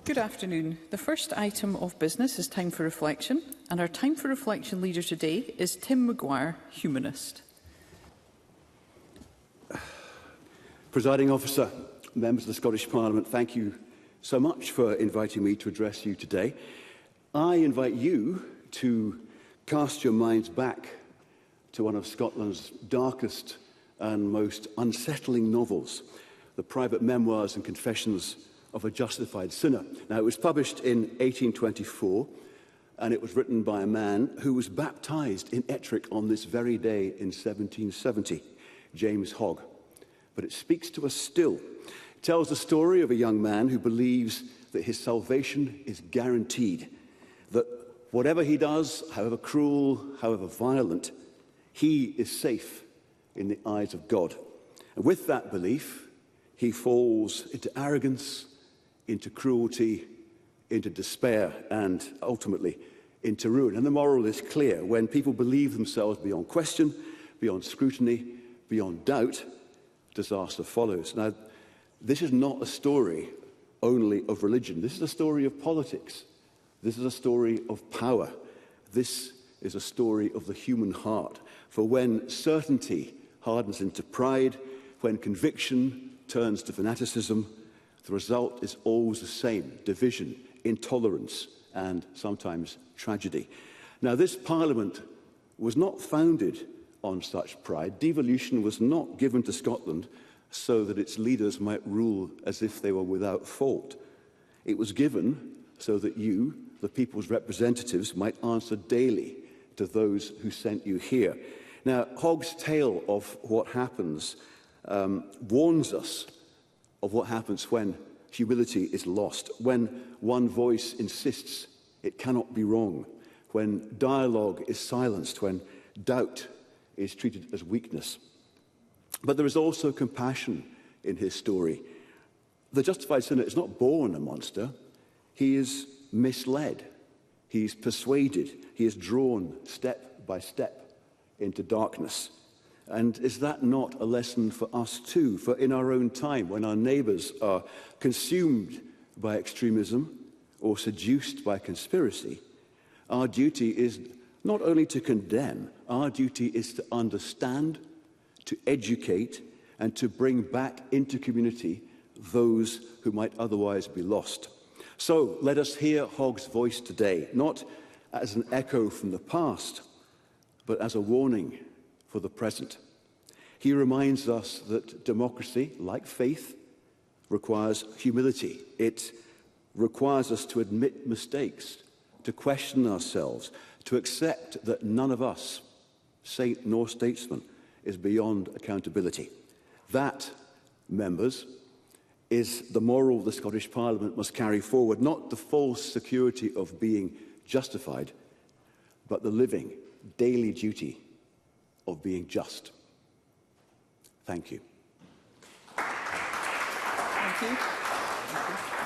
Good afternoon. The first item of business is time for reflection, and our time for reflection leader today is Tim Maguire, humanist. Presiding Officer, members of the Scottish Parliament, thank you so much for inviting me to address you today. I invite you to cast your minds back to one of Scotland's darkest and most unsettling novels, the private memoirs and confessions of a justified sinner. Now, it was published in 1824, and it was written by a man who was baptised in Ettrick on this very day in 1770, James Hogg. But it speaks to us still. It tells the story of a young man who believes that his salvation is guaranteed, that whatever he does, however cruel, however violent, he is safe in the eyes of God. And with that belief, he falls into arrogance, into cruelty, into despair, and ultimately into ruin. And the moral is clear. When people believe themselves beyond question, beyond scrutiny, beyond doubt, disaster follows. Now, this is not a story only of religion. This is a story of politics. This is a story of power. This is a story of the human heart. For when certainty hardens into pride, when conviction turns to fanaticism, the result is always the same: division, intolerance, and sometimes tragedy. Now, this Parliament was not founded on such pride. Devolution was not given to Scotland so that its leaders might rule as if they were without fault. It was given so that you, the people's representatives, might answer daily to those who sent you here. Now, Hogg's tale of what happens warns us of what happens when humility is lost, when one voice insists it cannot be wrong, when dialogue is silenced, when doubt is treated as weakness. But there is also compassion in his story. The justified sinner is not born a monster. He is misled. He is persuaded. He is drawn step by step into darkness. And is that not a lesson for us too? For in our own time, when our neighbours are consumed by extremism or seduced by conspiracy, our duty is not only to condemn, our duty is to understand, to educate, and to bring back into community those who might otherwise be lost. So let us hear Hogg's voice today, not as an echo from the past, but as a warning for the present. He reminds us that democracy, like faith, requires humility. It requires us to admit mistakes, to question ourselves, to accept that none of us, saint nor statesman, is beyond accountability. That, members, is the moral the Scottish Parliament must carry forward, not the false security of being justified, but the living, daily duty of being just. Thank you. Thank you.